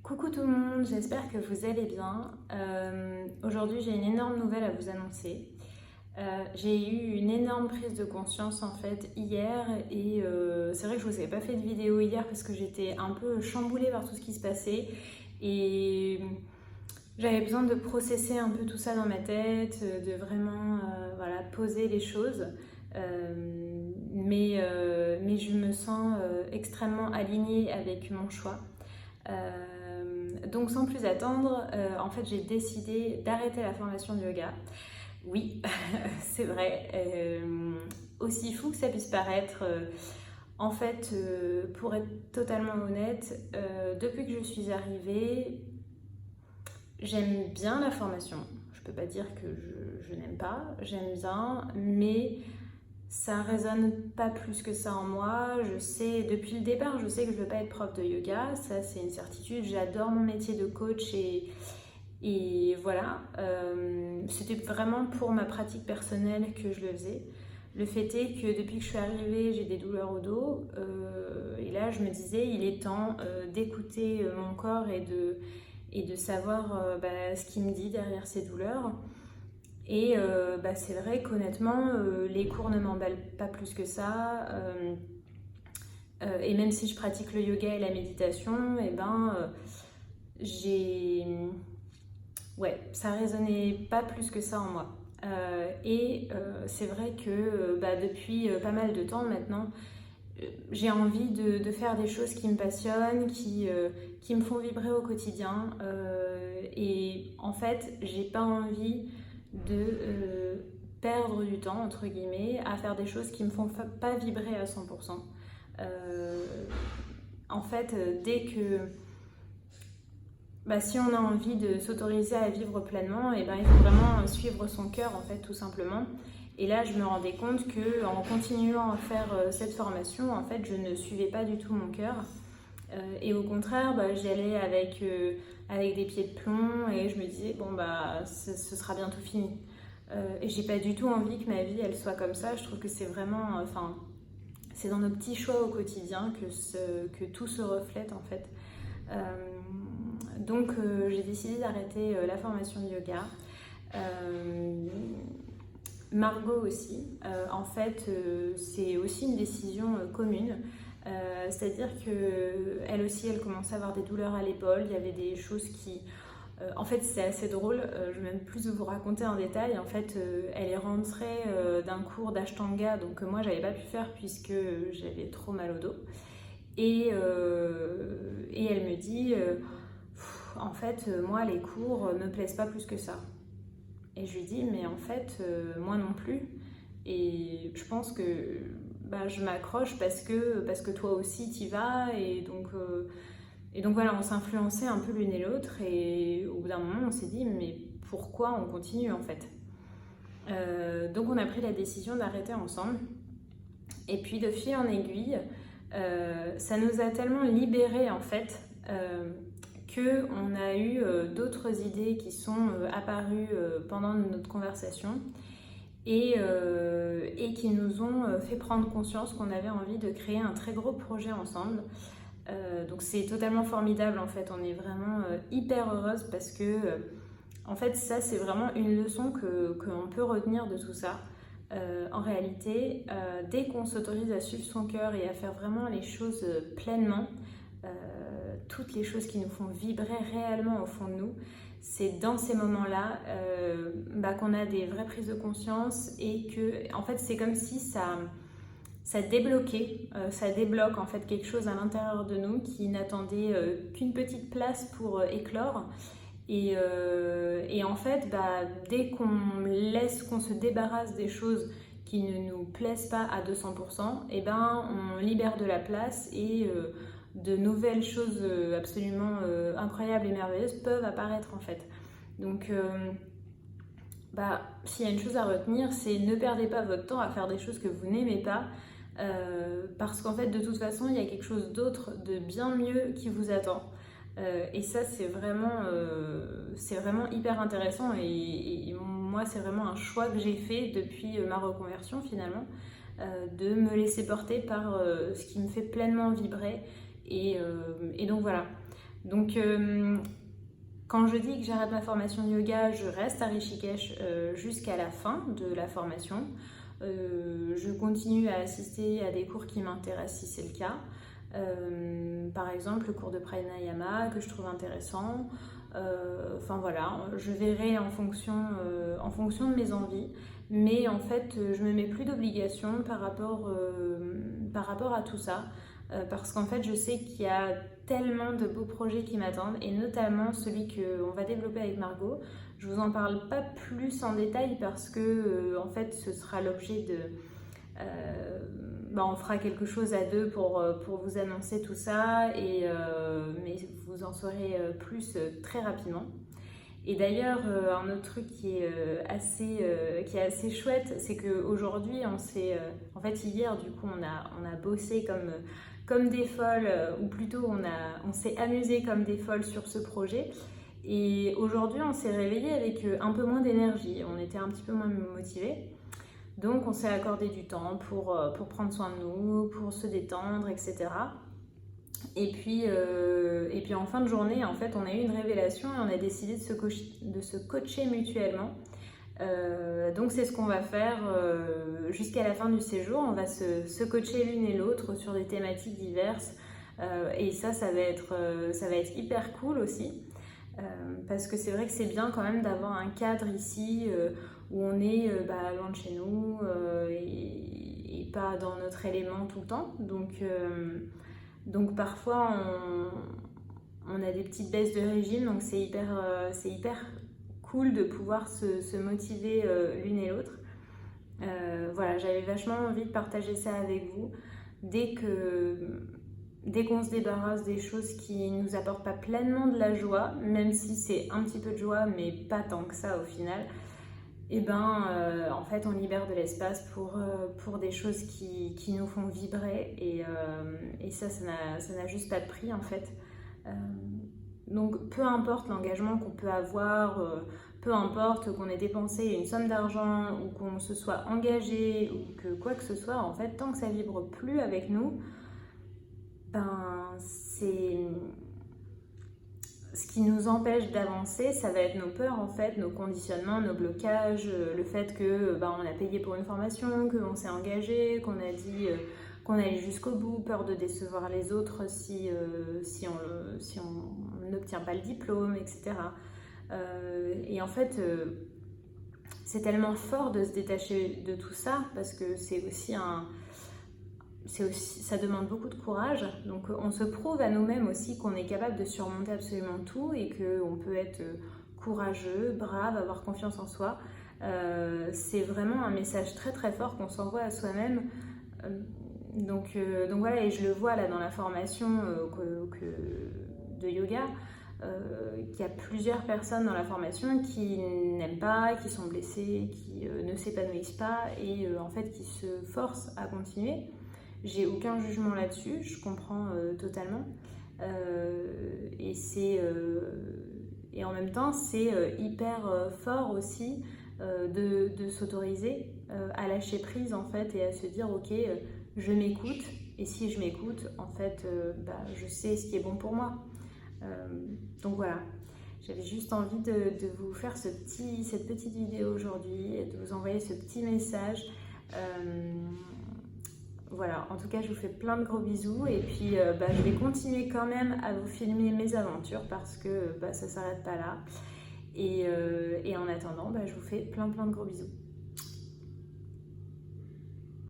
Coucou tout le monde, j'espère que vous allez bien. Aujourd'hui, j'ai une énorme nouvelle à vous annoncer. J'ai eu une énorme prise de conscience en fait hier et c'est vrai que je vous avais pas fait de vidéo hier parce que j'étais un peu chamboulée par tout ce qui se passait et j'avais besoin de processer un peu tout ça dans ma tête, de vraiment voilà, poser les choses. Mais je me sens extrêmement alignée avec mon choix. Donc sans plus attendre, en fait j'ai décidé d'arrêter la formation de yoga. Oui, c'est vrai. Aussi fou que ça puisse paraître, en fait, pour être totalement honnête, depuis que je suis arrivée, j'aime bien la formation. Je peux pas dire que je n'aime pas, j'aime bien, mais ça résonne pas plus que ça en moi. Je sais, depuis le départ, je sais que je veux pas être prof de yoga. Ça, c'est une certitude. J'adore mon métier de coach et voilà. C'était vraiment pour ma pratique personnelle que je le faisais. Le fait est que depuis que je suis arrivée, j'ai des douleurs au dos. Et là, je me disais, il est temps d'écouter mon corps et de savoir ce qu'il me dit derrière ces douleurs. Et c'est vrai qu'honnêtement, les cours ne m'emballent pas plus que ça. Et même si je pratique le yoga et la méditation, j'ai... Ouais, ça résonnait pas plus que ça en moi. C'est vrai que depuis pas mal de temps maintenant, j'ai envie de faire des choses qui me passionnent, qui me font vibrer au quotidien. Et en fait, j'ai pas envie de perdre du temps, entre guillemets, à faire des choses qui me font pas vibrer à 100%. En fait, dès que... si on a envie de s'autoriser à vivre pleinement, il faut vraiment suivre son cœur, en fait, tout simplement. Et là, je me rendais compte qu'en continuant à faire cette formation, en fait, je ne suivais pas du tout mon cœur. Et au contraire, j'y allais avec des pieds de plomb et je me disais, ce sera bientôt fini. Et j'ai pas du tout envie que ma vie, elle soit comme ça. Je trouve que c'est vraiment... c'est dans nos petits choix au quotidien que tout se reflète, en fait. Donc, j'ai décidé d'arrêter la formation de yoga. Margot aussi. En fait, c'est aussi une décision commune. C'est-à-dire qu'elle aussi, elle commençait à avoir des douleurs à l'épaule. Il y avait des choses qui... en fait, c'est assez drôle. Je vais même plus vous raconter en détail. En fait, elle est rentrée d'un cours d'Ashtanga, donc moi, j'avais pas pu faire puisque j'avais trop mal au dos. Et elle me dit, en fait, moi, les cours me plaisent pas plus que ça. Et je lui dis, mais en fait, moi non plus. Et je pense que je m'accroche parce que toi aussi t'y vas. Et donc voilà, on s'influençait un peu l'une et l'autre. Et au bout d'un moment, on s'est dit, mais pourquoi on continue en fait? Donc on a pris la décision d'arrêter ensemble. Et puis de fil en aiguille, ça nous a tellement libérés en fait qu'on a eu d'autres idées qui sont apparues pendant notre conversation et qui nous ont fait prendre conscience qu'on avait envie de créer un très gros projet ensemble. Donc c'est totalement formidable en fait, on est vraiment hyper heureuse parce que en fait ça c'est vraiment une leçon qu'on peut retenir de tout ça. En réalité, dès qu'on s'autorise à suivre son cœur et à faire vraiment les choses pleinement, toutes les choses qui nous font vibrer réellement au fond de nous, c'est dans ces moments-là qu'on a des vraies prises de conscience et que, en fait, c'est comme si ça débloquait, ça débloque en fait quelque chose à l'intérieur de nous qui n'attendait qu'une petite place pour éclore. Et en fait, dès qu'on se débarrasse des choses qui ne nous plaisent pas à 200%, on libère de la place et de nouvelles choses absolument incroyables et merveilleuses peuvent apparaître en fait. Donc, s'il y a une chose à retenir, c'est ne perdez pas votre temps à faire des choses que vous n'aimez pas, parce qu'en fait, de toute façon, il y a quelque chose d'autre, de bien mieux qui vous attend. Et ça, c'est vraiment hyper intéressant et moi, c'est vraiment un choix que j'ai fait depuis ma reconversion finalement, de me laisser porter par ce qui me fait pleinement vibrer et donc voilà. Donc quand je dis que j'arrête ma formation de yoga, je reste à Rishikesh jusqu'à la fin de la formation. Je continue à assister à des cours qui m'intéressent si c'est le cas. Par exemple, le cours de pranayama que je trouve intéressant. Enfin voilà, je verrai en fonction de mes envies. Mais en fait, je me mets plus d'obligations par rapport à tout ça. Parce qu'en fait, je sais qu'il y a tellement de beaux projets qui m'attendent, et notamment celui qu'on va développer avec Margot. Je vous en parle pas plus en détail parce que en fait, ce sera l'objet de... on fera quelque chose à deux pour vous annoncer tout ça, mais vous en saurez plus très rapidement. Et d'ailleurs, un autre truc qui est assez chouette, c'est qu'aujourd'hui, en fait, hier, du coup, on a bossé comme des folles, ou plutôt on s'est amusé comme des folles sur ce projet. Et aujourd'hui, on s'est réveillé avec un peu moins d'énergie, on était un petit peu moins motivés. Donc, on s'est accordé du temps pour prendre soin de nous, pour se détendre, etc. Et puis en fin de journée, en fait, on a eu une révélation et on a décidé de se coacher mutuellement. Donc c'est ce qu'on va faire jusqu'à la fin du séjour. On va se coacher l'une et l'autre sur des thématiques diverses. Et ça va être hyper cool aussi. Parce que c'est vrai que c'est bien quand même d'avoir un cadre ici où on est loin de chez nous et pas dans notre élément tout le temps. Donc parfois on a des petites baisses de régime, donc c'est hyper cool de pouvoir se motiver l'une et l'autre. Voilà, j'avais vachement envie de partager ça avec vous. Dès qu'on se débarrasse des choses qui ne nous apportent pas pleinement de la joie, même si c'est un petit peu de joie, mais pas tant que ça au final, en fait, on libère de l'espace pour des choses qui nous font vibrer, et ça n'a juste pas de prix en fait. Donc peu importe l'engagement qu'on peut avoir, peu importe qu'on ait dépensé une somme d'argent ou qu'on se soit engagé ou que quoi que ce soit, en fait, tant que ça vibre plus avec nous, c'est... Ce qui nous empêche d'avancer, ça va être nos peurs en fait, nos conditionnements, nos blocages, le fait que on a payé pour une formation, qu'on s'est engagé, qu'on a dit qu'on allait jusqu'au bout, peur de décevoir les autres si on n'obtient pas le diplôme, etc. Et en fait, c'est tellement fort de se détacher de tout ça parce que ça demande beaucoup de courage. Donc on se prouve à nous-mêmes aussi qu'on est capable de surmonter absolument tout et qu'on peut être courageux, brave, avoir confiance en soi. C'est vraiment un message très très fort qu'on s'envoie à soi-même. Donc voilà, et je le vois là dans la formation de yoga, qu'il y a plusieurs personnes dans la formation qui n'aiment pas, qui sont blessées, qui ne s'épanouissent pas et en fait qui se forcent à continuer. J'ai aucun jugement là-dessus, je comprends totalement. Et en même temps, c'est hyper fort aussi de s'autoriser à lâcher prise en fait et à se dire ok, je m'écoute, et si je m'écoute, en fait, je sais ce qui est bon pour moi. Donc voilà, j'avais juste envie de vous faire cette petite vidéo aujourd'hui et de vous envoyer ce petit message. Voilà, en tout cas, je vous fais plein de gros bisous et puis je vais continuer quand même à vous filmer mes aventures parce que ça s'arrête pas là. Et en attendant, je vous fais plein de gros bisous.